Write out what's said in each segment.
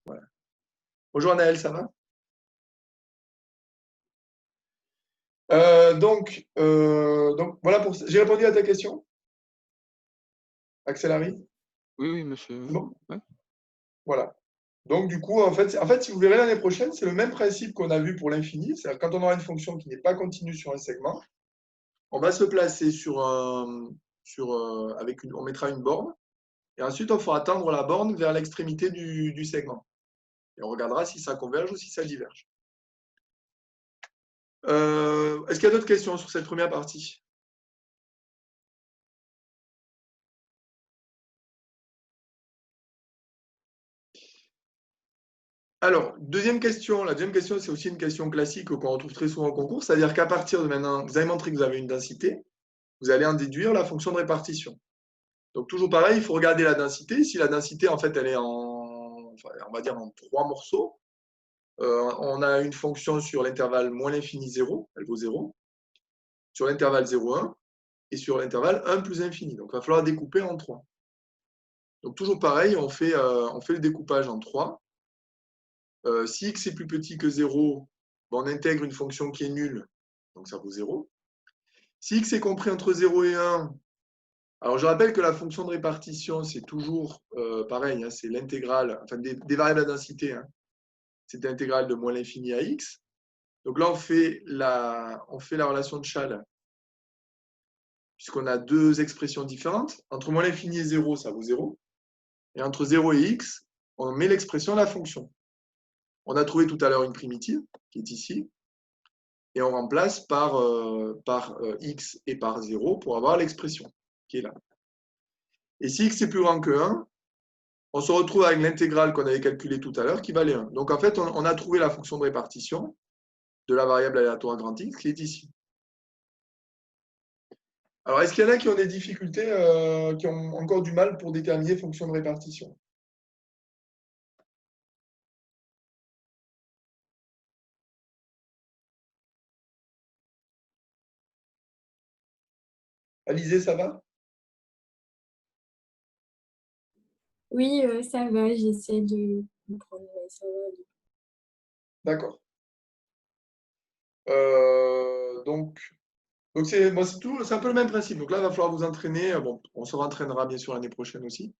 Voilà. Bonjour Anaël, ça va? Donc voilà, j'ai répondu à ta question, Axel Harry. Oui, oui, monsieur. C'est bon? Ouais. Voilà. Donc du coup, en fait, si vous verrez l'année prochaine, c'est le même principe qu'on a vu pour l'infini. C'est-à-dire quand on aura une fonction qui n'est pas continue sur un segment, on va se placer on mettra une borne, et ensuite on fera tendre la borne vers l'extrémité du segment. Et on regardera si ça converge ou si ça diverge. Est-ce qu'il y a d'autres questions sur cette première partie? Alors, deuxième question. La deuxième question, c'est aussi une question classique qu'on retrouve très souvent au concours, c'est-à-dire qu'à partir de maintenant, vous avez montré que vous avez une densité, vous allez en déduire la fonction de répartition. Donc, toujours pareil, il faut regarder la densité. Si la densité, en fait, elle est enfin, on va dire en trois morceaux, on a une fonction sur l'intervalle moins l'infini 0, elle vaut 0, sur l'intervalle 0, 1, et sur l'intervalle 1 plus infini. Donc, il va falloir découper en trois. Donc, toujours pareil, on fait le découpage en trois. Si x est plus petit que 0, on intègre une fonction qui est nulle, donc ça vaut 0. Si x est compris entre 0 et 1, alors je rappelle que la fonction de répartition, c'est toujours pareil, hein, c'est l'intégrale, enfin des variables à densité, hein, c'est l'intégrale de moins l'infini à x. Donc là, on fait la relation de Chasles, puisqu'on a deux expressions différentes. Entre moins l'infini et 0, ça vaut 0. Et entre 0 et x, on met l'expression de la fonction. On a trouvé tout à l'heure une primitive, qui est ici, et on remplace par x et par 0 pour avoir l'expression qui est là. Et si x est plus grand que 1, on se retrouve avec l'intégrale qu'on avait calculée tout à l'heure qui valait 1. Donc en fait, on a trouvé la fonction de répartition de la variable aléatoire grand X qui est ici. Alors est-ce qu'il y en a qui ont des difficultés, qui ont encore du mal pour déterminer fonction de répartition? Alizé, ça va? Oui, ça va, j'essaie de comprendre, ouais, ça va. D'accord. Donc c'est un peu le même principe. Donc là, il va falloir vous entraîner. Bon, on se rentraînera bien sûr l'année prochaine aussi. Il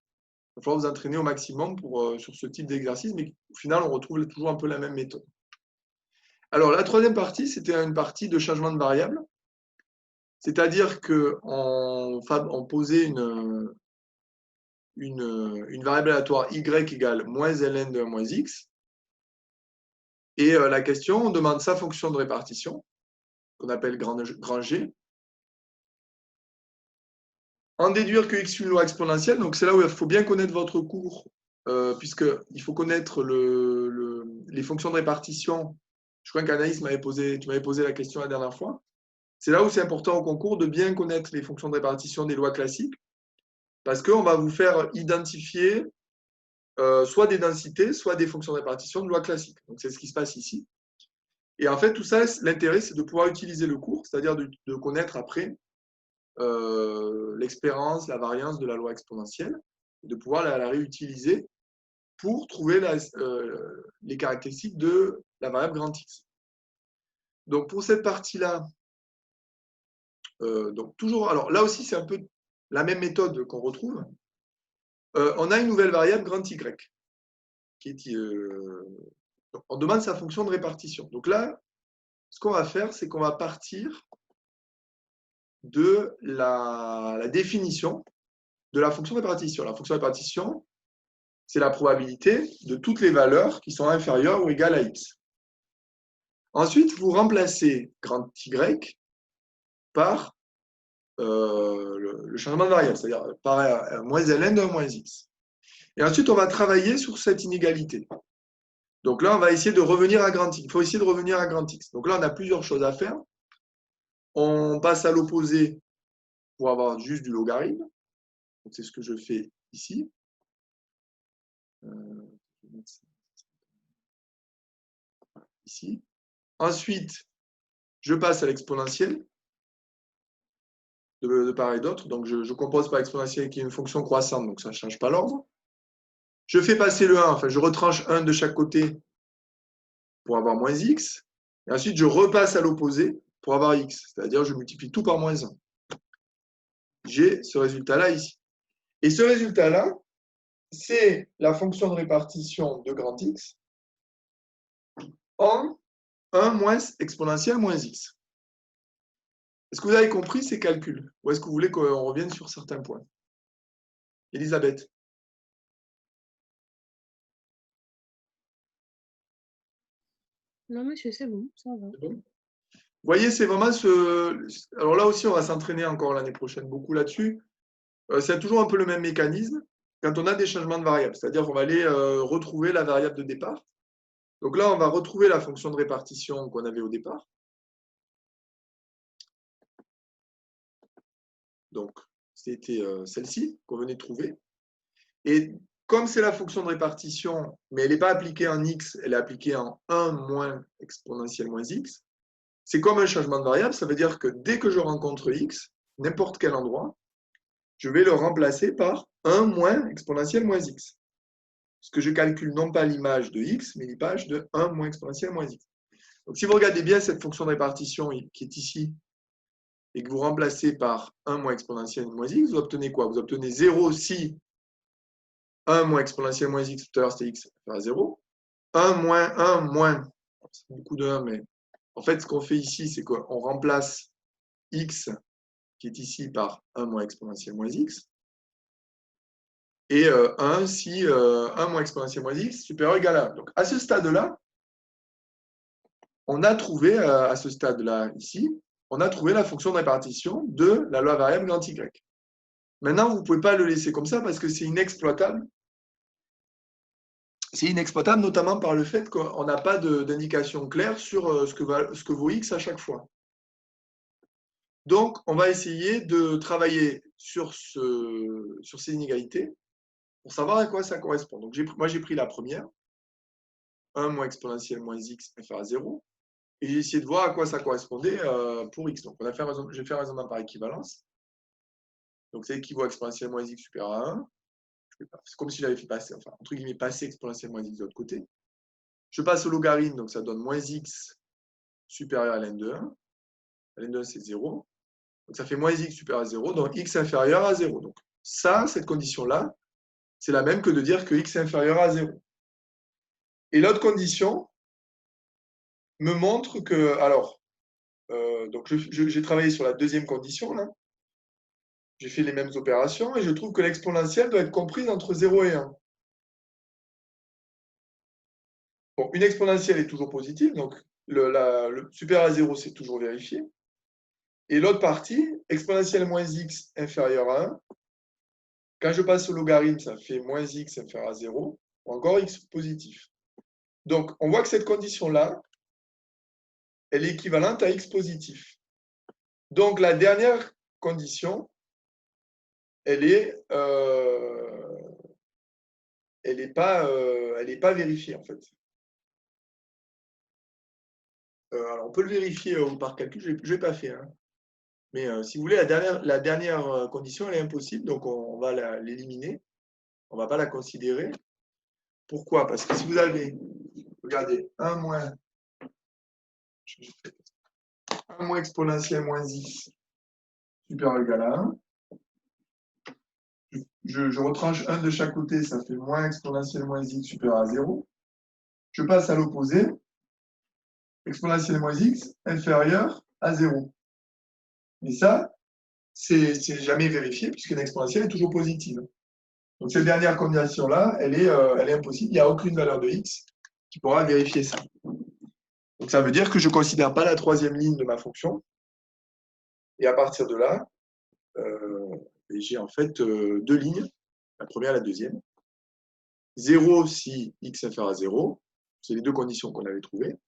va falloir vous entraîner au maximum sur ce type d'exercice, mais au final, on retrouve toujours un peu la même méthode. Alors, la troisième partie, c'était une partie de changement de variable. C'est-à-dire qu'on posait une variable aléatoire y égale moins ln de moins x. Et la question, on demande sa fonction de répartition, qu'on appelle grand G. En déduire que x est une loi exponentielle, donc c'est là où il faut bien connaître votre cours, puisqu'il faut connaître les fonctions de répartition. Je crois qu'Anaïs tu m'avais posé la question la dernière fois. C'est là où c'est important au concours de bien connaître les fonctions de répartition des lois classiques, parce qu'on va vous faire identifier soit des densités, soit des fonctions de répartition de lois classiques. Donc c'est ce qui se passe ici. Et en fait, tout ça, l'intérêt, c'est de pouvoir utiliser le cours, c'est-à-dire de connaître après l'expérience, la variance de la loi exponentielle, de pouvoir la réutiliser pour trouver les caractéristiques de la variable grand X. Donc pour cette partie-là, donc toujours, alors là aussi c'est un peu la même méthode qu'on retrouve. On a une nouvelle variable grand Y, qui est, on demande sa fonction de répartition. Donc là, ce qu'on va faire, c'est qu'on va partir de la définition de la fonction de répartition. La fonction de répartition, c'est la probabilité de toutes les valeurs qui sont inférieures ou égales à x. Ensuite, vous remplacez grand Y par le changement de variable, c'est-à-dire par moins ln de moins x. Et ensuite, on va travailler sur cette inégalité. Donc là, on va essayer de revenir à grand X. Il faut essayer de revenir à grand X. Donc là, on a plusieurs choses à faire. On passe à l'opposé pour avoir juste du logarithme. C'est ce que je fais ici. Ici. Ensuite, je passe à l'exponentielle de part et d'autre. Donc, je compose par exponentielle qui est une fonction croissante, donc ça ne change pas l'ordre. Je fais passer le 1, enfin, je retranche 1 de chaque côté pour avoir moins x. Et ensuite, je repasse à l'opposé pour avoir x. C'est-à-dire, je multiplie tout par moins 1. J'ai ce résultat-là ici. Et ce résultat-là, c'est la fonction de répartition de grand X en 1 moins exponentielle moins x. Est-ce que vous avez compris ces calculs? Ou est-ce que vous voulez qu'on revienne sur certains points? Elisabeth? Non, monsieur, c'est bon, ça va. C'est bon. Vous voyez, c'est vraiment ce... Alors là aussi, on va s'entraîner encore l'année prochaine beaucoup là-dessus. C'est toujours un peu le même mécanisme quand on a des changements de variables. C'est-à-dire qu'on va aller retrouver la variable de départ. Donc là, on va retrouver la fonction de répartition qu'on avait au départ. Donc, c'était celle-ci qu'on venait de trouver. Et comme c'est la fonction de répartition, mais elle n'est pas appliquée en x, elle est appliquée en 1 moins exponentielle moins x, c'est comme un changement de variable. Ça veut dire que dès que je rencontre x, n'importe quel endroit, je vais le remplacer par 1 moins exponentielle moins x. Parce que je calcule non pas l'image de x, mais l'image de 1 moins exponentielle moins x. Donc si vous regardez bien cette fonction de répartition qui est ici, et que vous remplacez par 1 moins exponentielle moins x, vous obtenez quoi? Vous obtenez 0 si 1 moins exponentielle moins x, tout à l'heure c'était x, ça fait 0. 1 moins, c'est beaucoup de 1, mais en fait, ce qu'on fait ici, c'est qu'on remplace x, qui est ici, par 1 moins exponentielle moins x, et 1 si 1 moins exponentielle moins x supérieur ou égal à 1. Donc, à ce stade-là, on a trouvé, à ce stade-là, ici, on a trouvé la fonction de répartition de la loi variable grand Y. Maintenant, vous ne pouvez pas le laisser comme ça parce que c'est inexploitable. C'est inexploitable notamment par le fait qu'on n'a pas d'indication claire sur ce que vaut x à chaque fois. Donc, on va essayer de travailler sur ces inégalités pour savoir à quoi ça correspond. Donc, moi, j'ai pris la première, 1 moins exponentielle moins x inférieur à 0, et j'ai essayé de voir à quoi ça correspondait pour x. Donc, j'ai fait un raisonnement par équivalence. Donc, c'est équivaut à exponentielle moins x supérieur à 1. C'est comme si j'avais fait passer, enfin, entre guillemets, passer exponentielle moins x de l'autre côté. Je passe au logarithme, donc ça donne moins x supérieur à ln de 1. Ln de 1, c'est 0. Donc ça fait moins x supérieur à 0, donc x inférieur à 0. Donc ça, cette condition-là, c'est la même que de dire que x est inférieur à 0. Et l'autre condition me montre que, alors, donc j'ai travaillé sur la deuxième condition, là. J'ai fait les mêmes opérations et je trouve que l'exponentielle doit être comprise entre 0 et 1. Bon, une exponentielle est toujours positive, donc le supérieur à 0, c'est toujours vérifié. Et l'autre partie, exponentielle moins x inférieur à 1, quand je passe au logarithme, ça fait moins x inférieur à 0, ou encore x positif. Donc, on voit que cette condition-là, elle est équivalente à x positif. Donc, la dernière condition, elle n'est pas vérifiée, en fait. Alors, on peut le vérifier par calcul, je ne l'ai pas fait. Hein. Mais si vous voulez, la dernière condition, elle est impossible, donc on va l'éliminer. On ne va pas la considérer. Pourquoi? Parce que si vous avez, regardez, 1 moins exponentielle moins x supérieur ou égal à 1, je retranche 1 de chaque côté, ça fait moins exponentielle moins x supérieur à 0. Je passe à l'opposé, exponentielle moins x inférieur à 0. Et ça, c'est jamais vérifié puisqu'une exponentielle est toujours positive. Donc cette dernière combinaison-là, elle est impossible. Il n'y a aucune valeur de x qui pourra vérifier ça. Donc ça veut dire que je ne considère pas la troisième ligne de ma fonction. Et à partir de là, j'ai en fait deux lignes, la première et la deuxième. 0 si x inférieur à 0, c'est les deux conditions qu'on avait trouvées.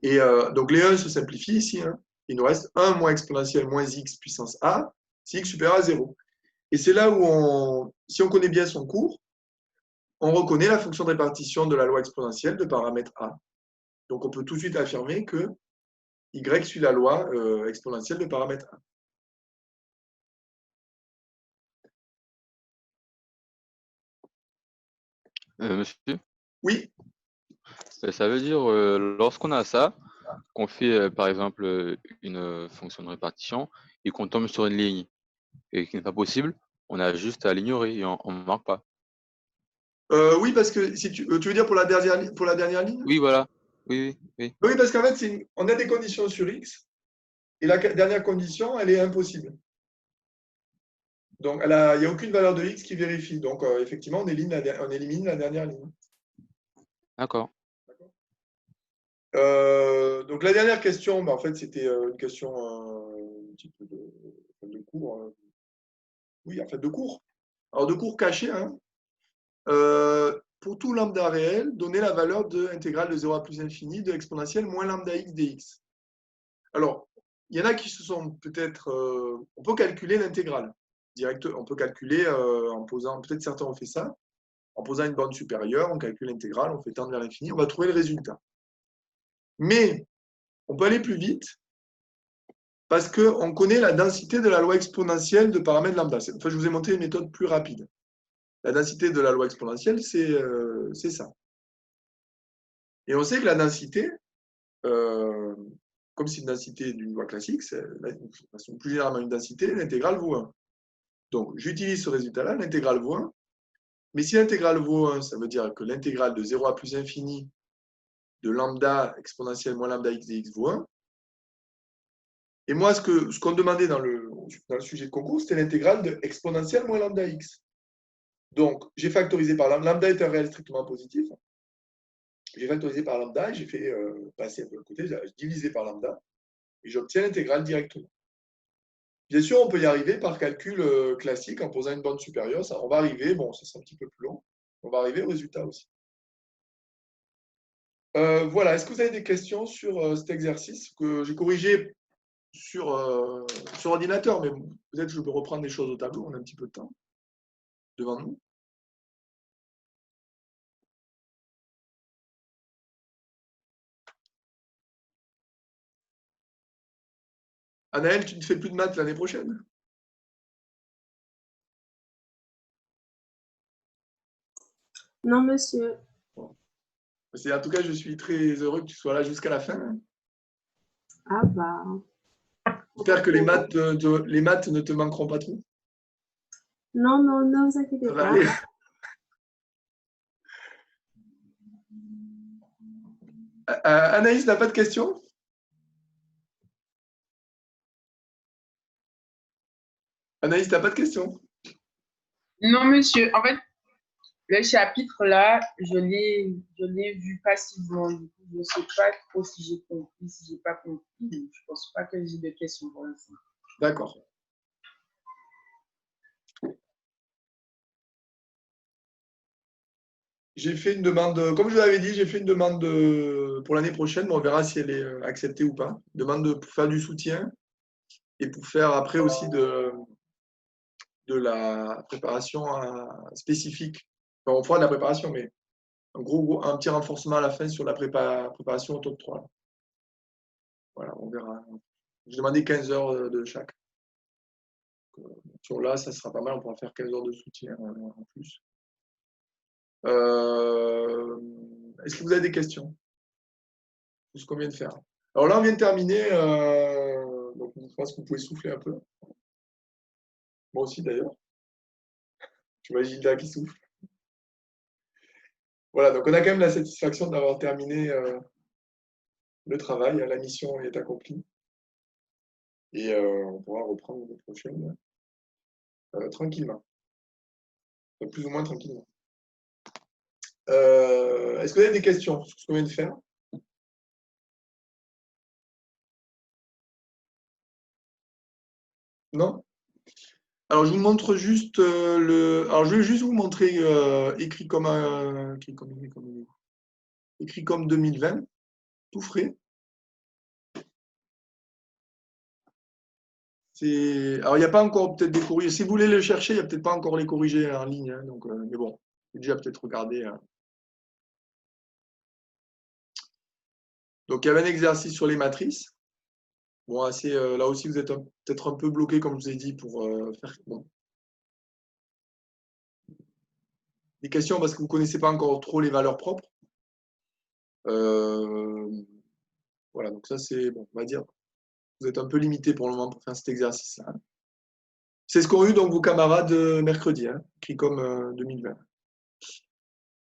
Et donc les 1 se simplifient ici. Hein. Il nous reste 1 moins exponentielle moins x puissance a si x supérieur à 0. Et c'est là où, si on connaît bien son cours, on reconnaît la fonction de répartition de la loi exponentielle de paramètre a. Donc on peut tout de suite affirmer que y suit la loi exponentielle de paramètre a. Monsieur, Oui, ça veut dire lorsqu'on a ça, qu'on fait par exemple une fonction de répartition et qu'on tombe sur une ligne et qui n'est pas possible, on a juste à l'ignorer et on ne marque pas. oui, parce que si tu veux dire pour la dernière ligne? Oui, voilà. Oui, oui, oui. Oui, parce qu'en fait, on a des conditions sur X et la dernière condition, elle est impossible. Donc, il n'y a aucune valeur de X qui vérifie. Donc, effectivement, on élimine la dernière ligne. D'accord. Donc, la dernière question, en fait, c'était une question un petit peu de cours. Oui, en fait, de cours. Alors, de cours cachés. Hein. Pour tout lambda réel, donner la valeur de intégrale de 0 à plus infini de exponentielle moins lambda x dx. Alors, il y en a qui se sont peut-être... on peut calculer l'intégrale. Direct, on peut calculer en posant... Peut-être certains ont fait ça. En posant une borne supérieure, on calcule l'intégrale, on fait tendre vers l'infini, on va trouver le résultat. Mais on peut aller plus vite parce qu'on connaît la densité de la loi exponentielle de paramètres lambda. Enfin, je vous ai montré une méthode plus rapide. La densité de la loi exponentielle, c'est ça. Et on sait que la densité, comme c'est une densité d'une loi classique, c'est plus généralement une densité, l'intégrale vaut 1. Donc, j'utilise ce résultat-là, l'intégrale vaut 1. Mais si l'intégrale vaut 1, ça veut dire que l'intégrale de 0 à plus infini de lambda exponentielle moins lambda x dx vaut 1. Et moi, ce qu'on demandait dans le sujet de concours, c'était l'intégrale de exponentielle moins lambda x. Donc, j'ai factorisé par lambda. Lambda est un réel strictement positif. J'ai factorisé par lambda et j'ai fait passer un peu le côté, j'ai divisé par lambda et j'obtiens l'intégrale directement. Bien sûr, on peut y arriver par calcul classique en posant une borne supérieure. Ça, on va arriver, bon, ça c'est un petit peu plus long, on va arriver au résultat aussi. Voilà, est-ce que vous avez des questions sur cet exercice que j'ai corrigé sur ordinateur, mais peut-être je peux reprendre des choses au tableau, on a un petit peu de temps devant nous. Anaëlle, tu ne fais plus de maths l'année prochaine? Non, monsieur. Bon. En tout cas, je suis très heureux que tu sois là jusqu'à la fin. Hein. Ah bah. J'espère que les maths ne te manqueront pas trop. Non, non, ne vous inquiétez Ça va pas. aller. Anaïs n'a pas de questions? Anaïs, tu n'as pas de questions? Non, monsieur. En fait, le chapitre là, je l'ai vu passivement. Du coup, je ne sais pas trop si j'ai compris, si j'ai pas compris. Je ne pense pas que j'ai de questions pour l'instant. D'accord. J'ai fait une demande, comme je vous l'avais dit, j'ai fait une demande pour l'année prochaine, mais on verra si elle est acceptée ou pas. Demande pour faire du soutien et pour faire après aussi de la préparation spécifique. Enfin, on fera de la préparation, mais en gros, un petit renforcement à la fin sur la préparation au top 3. Voilà, on verra. J'ai demandé 15 heures de chaque. Sur là, ça sera pas mal, on pourra faire 15 heures de soutien en plus. Est-ce que vous avez des questions sur ce qu'on vient de faire? Alors là, on vient de terminer. Donc, je pense que vous pouvez souffler un peu. Moi aussi, d'ailleurs. Tu vois Gilda qui souffle. Voilà, donc on a quand même la satisfaction d'avoir terminé le travail. La mission est accomplie. Et on pourra reprendre l'année prochaine tranquillement. Enfin, plus ou moins tranquillement. Est-ce que vous avez des questions sur ce qu'on vient de faire? Non? Alors, je vous montre juste Alors, je vais juste vous montrer écrit comme 2020, tout frais. Alors, il n'y a pas encore peut-être des corrigés. Si vous voulez le chercher, il n'y a peut-être pas encore les corrigés en ligne. Hein, donc, mais bon, j'ai déjà peut-être regardé. Hein. Donc, il y avait un exercice sur les matrices. Bon, là aussi, vous êtes peut-être un peu bloqué, comme je vous ai dit, pour faire. Bon. des questions parce que vous ne connaissez pas encore trop les valeurs propres. Voilà, donc ça c'est, bon, on va dire, vous êtes un peu limité pour le moment pour faire cet exercice-là. C'est ce qu'ont eu donc vos camarades mercredi, hein, CRICOM 2020.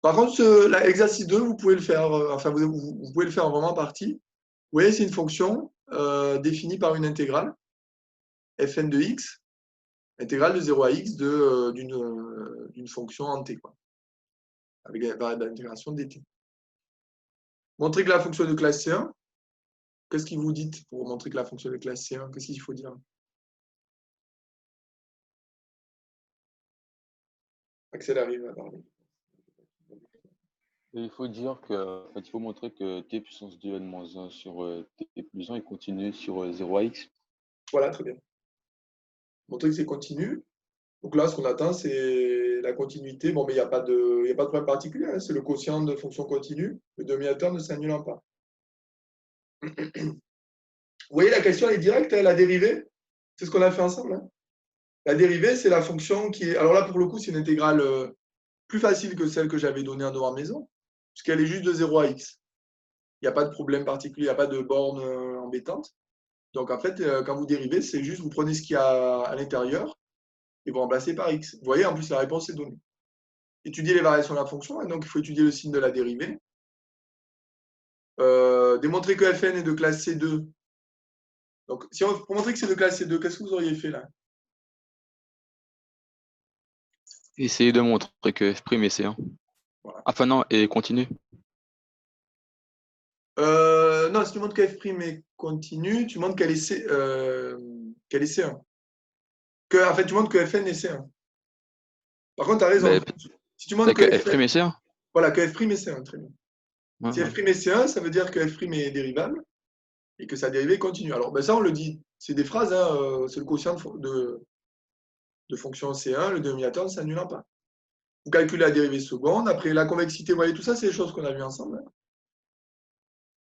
Par contre, l'exercice 2, vous pouvez le faire, enfin vous pouvez le faire vraiment en partie. Vous voyez, c'est une fonction définie par une intégrale, fn de x, intégrale de 0 à x d'une fonction en t, quoi, avec la variable d'intégration dt. Montrer que la fonction est de classe C1. Qu'est-ce que vous dites pour montrer que la fonction est de classe C1? Qu'est-ce qu'il faut dire? Axel arrive à parler. Et il faut dire que, en fait, il faut montrer que t puissance 2 n-1 sur t plus 1 est continu sur 0 à x. Voilà, très bien. Montrer que c'est continu. Donc là, ce qu'on attend, c'est la continuité. Bon, mais il n'y a pas de problème particulier, hein. C'est le quotient de fonction continue. Le dénominateur ne s'annulant pas. Vous voyez, la question est directe, hein, la dérivée. C'est ce qu'on a fait ensemble, hein. La dérivée, c'est la fonction qui est... Alors là, pour le coup, c'est une intégrale plus facile que celle que j'avais donnée en devoir maison, puisqu'elle est juste de 0 à x. Il n'y a pas de problème particulier, il n'y a pas de borne embêtante. Donc en fait, quand vous dérivez, c'est juste vous prenez ce qu'il y a à l'intérieur et vous remplacez par x. Vous voyez, en plus, la réponse est donnée. Étudier les variations de la fonction, hein, donc il faut étudier le signe de la dérivée. Démontrer que Fn est de classe C2. Donc, pour montrer que c'est de classe C2, qu'est-ce que vous auriez fait là? Essayez de montrer que f' est C1. Voilà. Enfin non, et continue. Non, si tu montres que f' est continue, tu montres qu'elle est, qu'elle est C1. En fait, tu montres que Fn est C1. Par contre, tu as raison. Si tu montres que f' est C1. Voilà, que f' est C1, très bien. Ouais, Si f' est C1, ça veut dire que f' est dérivable et que sa dérivée continue. Alors, ben ça, on le dit. C'est des phrases, hein, c'est le quotient de fonction C1, le dénominateur ne s'annulant pas. Vous calculez la dérivée seconde. Après, la convexité, vous voyez, tout ça, c'est des choses qu'on a vues ensemble.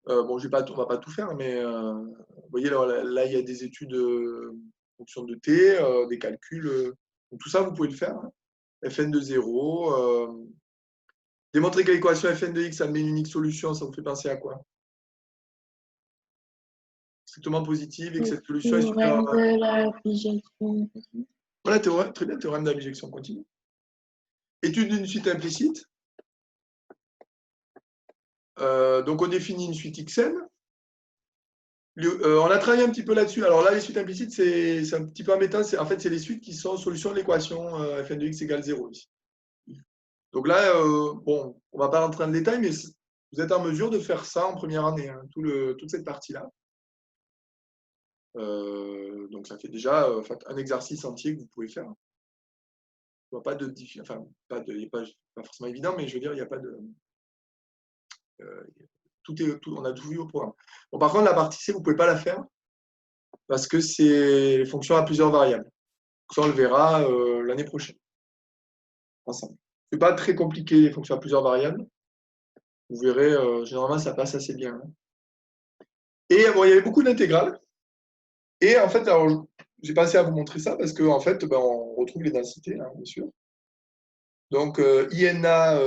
Bon, on ne va pas tout faire, mais vous voyez, là, il y a des études fonction de t, des calculs. Donc, tout ça, vous pouvez le faire. Hein. Fn de 0. Démontrer que l'équation Fn de x admet une unique solution, ça vous fait penser à quoi? Strictement positive et que cette solution est supérieure à... de la bijection. Voilà, très bien, théorème de la bijection continue. Étude d'une suite implicite. Donc, on définit une suite xn. On a travaillé un petit peu là-dessus. Alors là, les suites implicites, c'est un petit peu embêtant. En fait, c'est les suites qui sont solution de l'équation Fn de x égale 0 ici. Donc là, bon, on ne va pas rentrer dans le détail, mais vous êtes en mesure de faire ça en première année, hein, toute cette partie-là. Donc ça fait déjà un exercice entier que vous pouvez faire. Il n'y a pas de difficulté, enfin, pas forcément évident, mais je veux dire, il n'y a pas de... on a tout vu au programme. Bon, par contre, la partie C, vous ne pouvez pas la faire parce que c'est les fonctions à plusieurs variables. Ça, on le verra l'année prochaine, ensemble. Ce n'est pas très compliqué, les fonctions à plusieurs variables. Vous verrez, généralement, ça passe assez bien. Hein. Et bon, il y avait beaucoup d'intégrales. Et en fait, alors, j'ai pensé à vous montrer ça parce qu'en fait, ben, on retrouve les densités, hein, bien sûr. Donc, INA,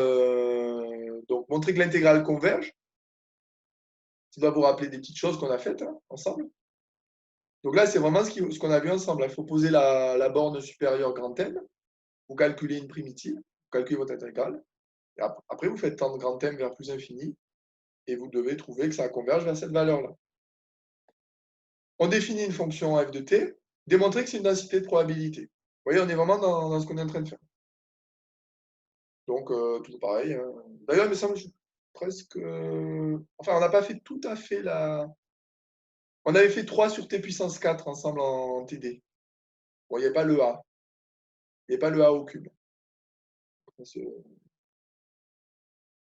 donc montrer que l'intégrale converge. Ça doit vous rappeler des petites choses qu'on a faites hein, ensemble. Donc là, c'est vraiment ce qu'on a vu ensemble. Il faut poser la borne supérieure grand M. Vous calculez une primitive, vous calculez votre intégrale. Et après, vous faites tendre grand M vers plus infini. Et vous devez trouver que ça converge vers cette valeur-là. On définit une fonction f de t, démontrer que c'est une densité de probabilité. Vous voyez, on est vraiment dans ce qu'on est en train de faire. Donc, tout pareil. Hein. D'ailleurs, il me semble presque... Enfin, on n'a pas fait tout à fait la... On avait fait 3 sur t puissance 4 ensemble en TD. Bon, il n'y avait pas le a. Il n'y avait pas le a au cube.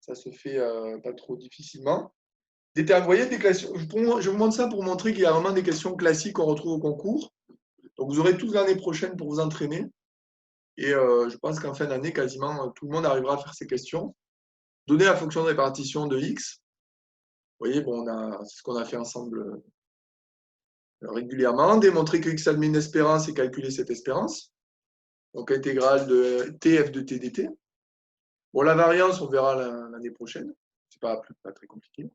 Ça se fait pas trop difficilement. Vous voyez, des questions... Je vous montre ça pour montrer qu'il y a vraiment des questions classiques qu'on retrouve au concours. Donc, vous aurez toute l'année prochaine pour vous entraîner. Et je pense qu'en fin d'année, quasiment tout le monde arrivera à faire ces questions. Donner la fonction de répartition de x. Vous voyez, bon, c'est ce qu'on a fait ensemble régulièrement. Démontrer que x admet une espérance et calculer cette espérance. Donc, intégrale de tf de t dt. Bon, la variance, on verra l'année prochaine. C'est pas très compliqué.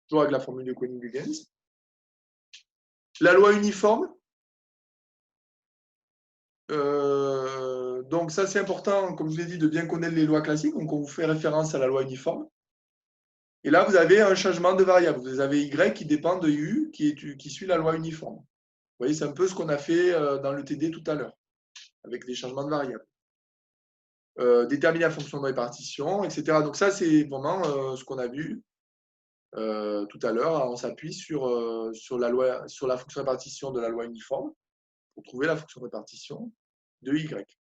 Toujours avec la formule de Koenig-Huygens. La loi uniforme. Donc ça, c'est important, comme je vous l'ai dit, de bien connaître les lois classiques. Donc on vous fait référence à la loi uniforme. Et là, vous avez un changement de variable. Vous avez Y qui dépend de U, qui suit la loi uniforme. Vous voyez, c'est un peu ce qu'on a fait dans le TD tout à l'heure, avec des changements de variables. Déterminer la fonction de répartition, etc. Donc ça, c'est vraiment ce qu'on a vu tout à l'heure. On s'appuie sur la fonction de répartition de la loi uniforme pour trouver la fonction de répartition de Y.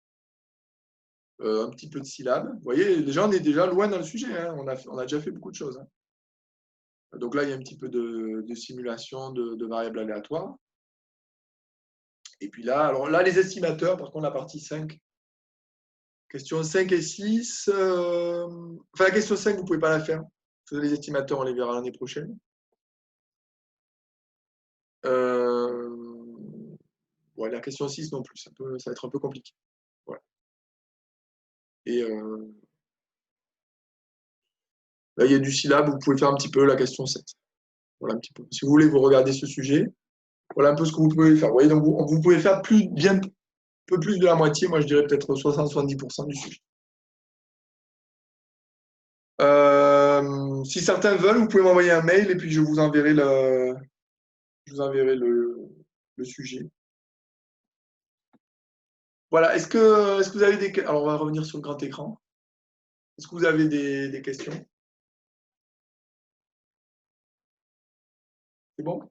Un petit peu de syllabes. Vous voyez, déjà, on est déjà loin dans le sujet. Hein. On a déjà fait beaucoup de choses. Hein. Donc là, il y a un petit peu de simulation de variables aléatoires. Et puis là, alors là, les estimateurs, par contre, la partie 5. Questions 5 et 6. Enfin, la question 5, vous ne pouvez pas la faire. Les estimateurs, on les verra l'année prochaine. Ouais, la question 6 non plus. Ça va être un peu compliqué. Voilà. Et là, il y a du syllabe. Vous pouvez faire un petit peu la question 7. Voilà un petit peu. Si vous voulez, vous regardez ce sujet. Voilà un peu ce que vous pouvez faire. Vous voyez, donc vous pouvez faire un peu plus de la moitié. Moi, je dirais peut-être 60-70% du sujet. Si certains veulent, vous pouvez m'envoyer un mail et puis je vous enverrai le sujet. Voilà. Est-ce que vous avez des... Alors, on va revenir sur le grand écran. Est-ce que vous avez des questions? C'est bon?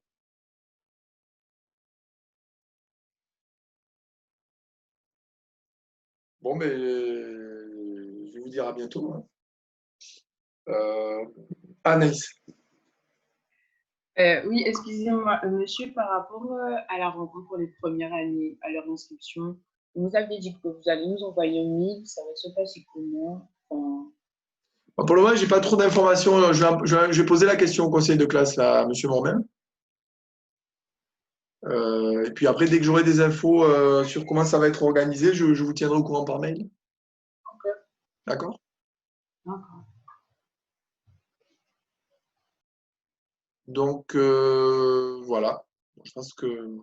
Bon, mais je vais vous dire à bientôt. Hein. Anaïs. Oui, excusez-moi, monsieur, par rapport à la rencontre pour les premières années, à leur inscription, vous nous aviez dit que vous allez nous envoyer un mail, ça va se passer comment? Enfin, Pour le moment, je n'ai pas trop d'informations. Je vais poser la question au conseil de classe là, à M. Mormain. Et puis après, dès que j'aurai des infos sur comment ça va être organisé, je vous tiendrai au courant par mail. ok, D'accord? d'accord. Donc, voilà. Je pense que